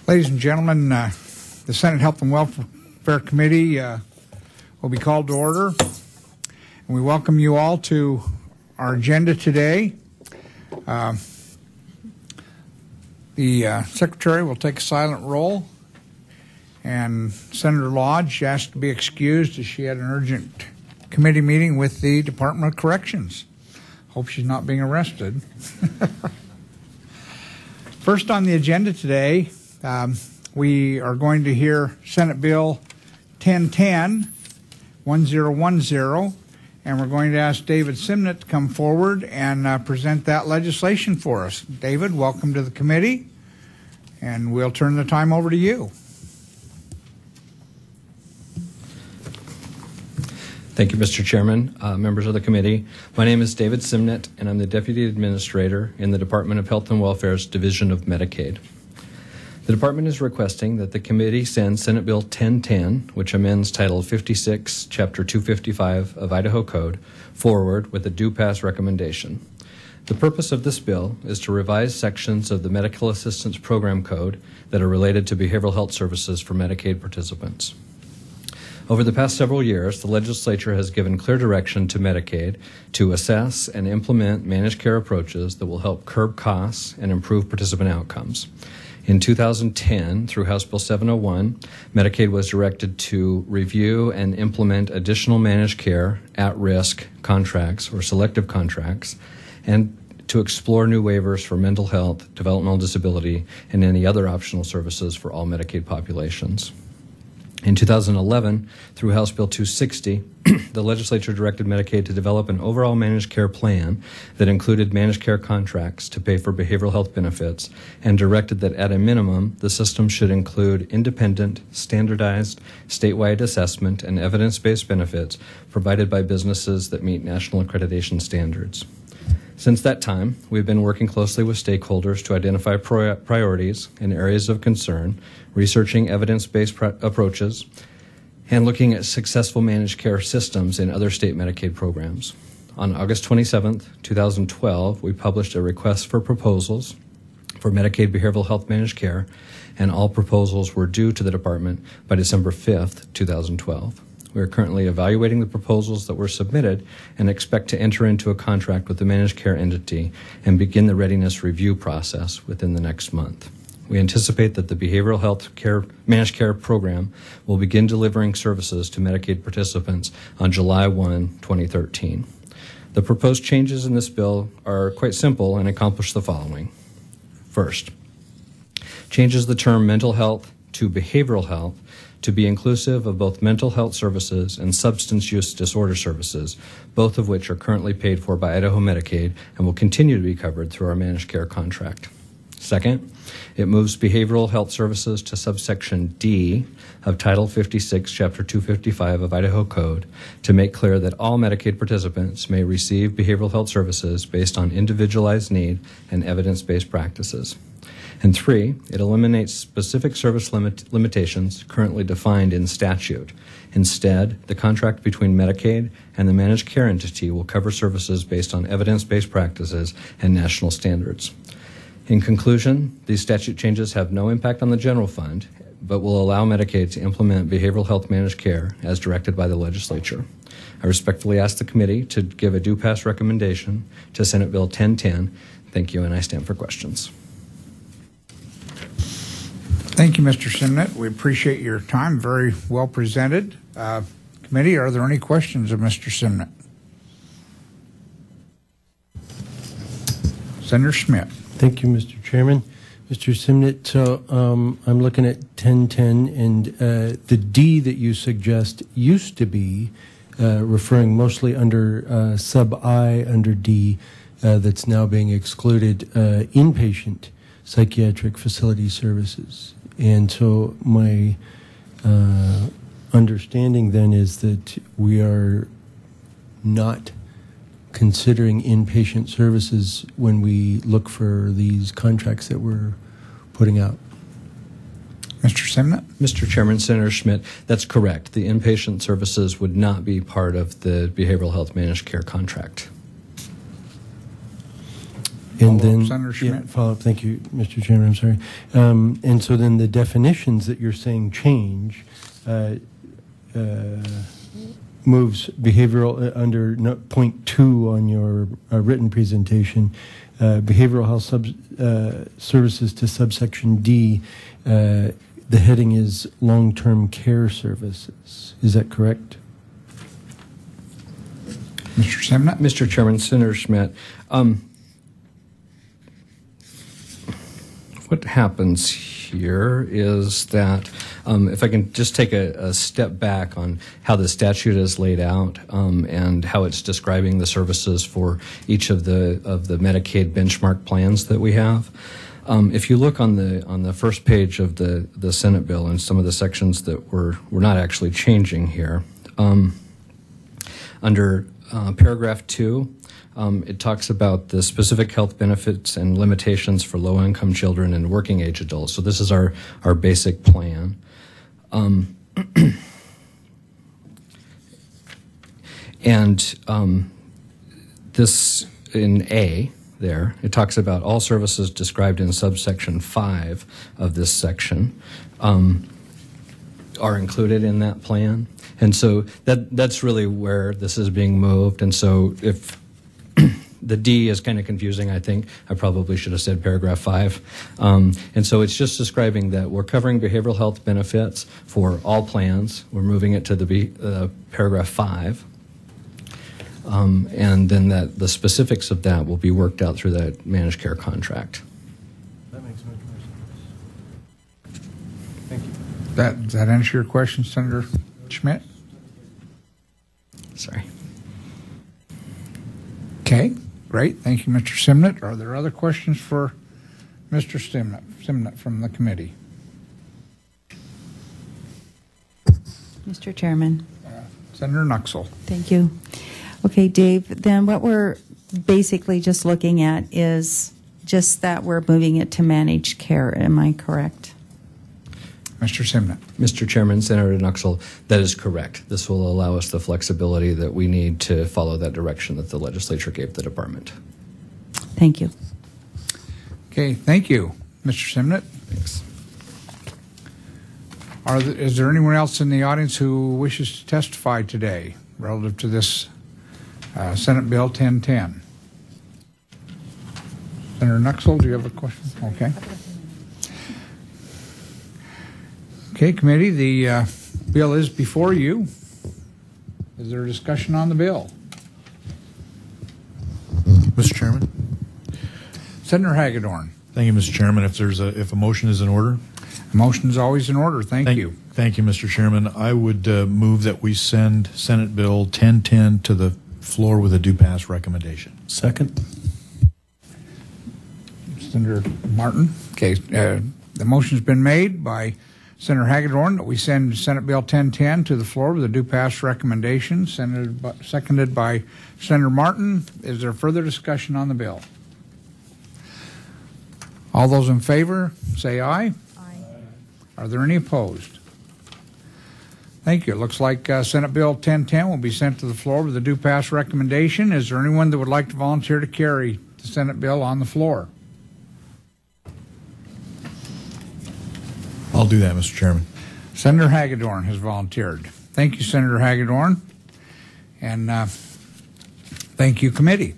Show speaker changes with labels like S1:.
S1: Ladies and gentlemen, the Senate Health and Welfare Committee will be called to order. And we welcome you all to our agenda today. The Secretary will take a silent roll, and Senator Lodge asked to be excused as she had an urgent committee meeting with the Department of Corrections. Hope she's not being arrested. First on the agenda today, we are going to hear Senate Bill 1010, and we're going to ask David Simnett to come forward and present that legislation for us. David, welcome to the committee, and we'll turn the time over to you.
S2: Thank you, Mr. Chairman, members of the committee. My name is David Simnett, and I'm the Deputy Administrator in the Department of Health and Welfare's Division of Medicaid. The Department is requesting that the committee send Senate Bill 1010, which amends Title 56, Chapter 255 of Idaho Code, forward with a due pass recommendation. The purpose of this bill is to revise sections of the Medical Assistance Program Code that are related to behavioral health services for Medicaid participants. Over the past several years, the legislature has given clear direction to Medicaid to assess and implement managed care approaches that will help curb costs and improve participant outcomes. In 2010, through House Bill 701, Medicaid was directed to review and implement additional managed care at-risk contracts or selective contracts, and to explore new waivers for mental health, developmental disability, and any other optional services for all Medicaid populations. In 2011, through House Bill 260, the legislature directed Medicaid to develop an overall managed care plan that included managed care contracts to pay for behavioral health benefits, and directed that at a minimum, the system should include independent, standardized, statewide assessment and evidence-based benefits provided by businesses that meet national accreditation standards. Since that time, we've been working closely with stakeholders to identify priorities and areas of concern, researching evidence-based approaches, and looking at successful managed care systems in other state Medicaid programs. On August 27, 2012, we published a request for proposals for Medicaid behavioral health managed care, and all proposals were due to the department by December 5, 2012. We are currently evaluating the proposals that were submitted and expect to enter into a contract with the managed care entity and begin the readiness review process within the next month. We anticipate that the behavioral health care managed care program will begin delivering services to Medicaid participants on July 1, 2013. The proposed changes in this bill are quite simple and accomplish the following. First, changes the term mental health to behavioral health to be inclusive of both mental health services and substance use disorder services, both of which are currently paid for by Idaho Medicaid and will continue to be covered through our managed care contract. Second, it moves behavioral health services to subsection D of Title 56, Chapter 255 of Idaho Code to make clear that all Medicaid participants may receive behavioral health services based on individualized need and evidence-based practices. And three, it eliminates specific service limitations currently defined in statute. Instead, the contract between Medicaid and the managed care entity will cover services based on evidence-based practices and national standards. In conclusion, these statute changes have no impact on the general fund, but will allow Medicaid to implement behavioral health managed care as directed by the legislature. I respectfully ask the committee to give a due pass recommendation to Senate Bill 1010. Thank you, and I stand for questions.
S1: Thank you, Mr. Simnett. We appreciate your time. Very well presented. Committee, are there any questions of Mr. Simnett? Senator Schmidt.
S3: Thank you, Mr. Chairman. Mr. Simnett, so I'm looking at 1010, and the D that you suggest used to be referring mostly under sub-I under D that's now being excluded, inpatient psychiatric facility services. And so my understanding then is that we are not considering inpatient services when we look for these contracts that we're putting out.
S1: Mr. Simnett?
S2: Mr. Chairman, Senator Schmidt, that's correct. The inpatient services would not be part of the behavioral health managed care contract.
S3: And
S1: Follow up,
S3: then,
S1: Senator Schmidt.
S3: Yeah, follow up. Thank you, Mr. Chairman. I'm sorry. And so then the definitions that you're saying change moves behavioral under point 2 on your written presentation, behavioral health services to subsection D. The heading is long-term care services. Is that correct?
S1: Mr. Simnett?
S2: Mr. Chairman, Senator Schmidt, what happens here is that if I can just take a step back on how the statute is laid out and how it's describing the services for each of the Medicaid benchmark plans that we have. If you look on the first page of the Senate bill and some of the sections that we're not actually changing here, under paragraph 2, it talks about the specific health benefits and limitations for low-income children and working-age adults. So this is our basic plan. This in A there, it talks about all services described in subsection 5 of this section are included in that plan. And so that's really where this is being moved. And so if the D is kind of confusing, I think I probably should have said paragraph 5. And so it's just describing that we're covering behavioral health benefits for all plans. We're moving it to the paragraph 5. And then the specifics of that will be worked out through that managed care contract.
S3: That makes much more sense. Thank you.
S1: Does that answer your question, Senator Schmidt?
S2: Sorry.
S1: Okay, great. Thank you, Mr. Simnett. Are there other questions for Mr. Simnett from the committee?
S4: Mr. Chairman.
S1: Senator Nuxel.
S4: Thank you. Okay, Dave, then what we're basically just looking at is just that we're moving it to managed care. Am I correct?
S1: Mr. Simnett.
S2: Mr. Chairman, Senator Nuxel, that is correct. This will allow us the flexibility that we need to follow that direction that the legislature gave the department.
S4: Thank you.
S1: Okay, thank you, Mr. Simnett.
S2: Thanks.
S1: Is there anyone else in the audience who wishes to testify today relative to this Senate Bill 1010? Senator Nuxel, do you have a question? Okay. Okay, committee, the bill is before you. Is there a discussion on the bill?
S5: Mr. Chairman.
S1: Senator Hagedorn.
S5: Thank you, Mr. Chairman. If a motion is in order.
S1: A motion is always in order. Thank you.
S5: Thank you, Mr. Chairman. I would move that we send Senate Bill 1010 to the floor with a due pass recommendation.
S3: Second.
S1: Senator Martin. Okay, the motion's been made by Senator Hagedorn that we send Senate Bill 1010 to the floor with a due pass recommendation, seconded by Senator Martin. Is there further discussion on the bill? All those in favor, say aye.
S4: Aye.
S1: Are there any opposed? Thank you. It looks like Senate Bill 1010 will be sent to the floor with a due pass recommendation. Is there anyone that would like to volunteer to carry the Senate bill on the floor?
S5: I'll do that, Mr. Chairman.
S1: Senator Hagedorn has volunteered. Thank you, Senator Hagedorn. And thank you, committee.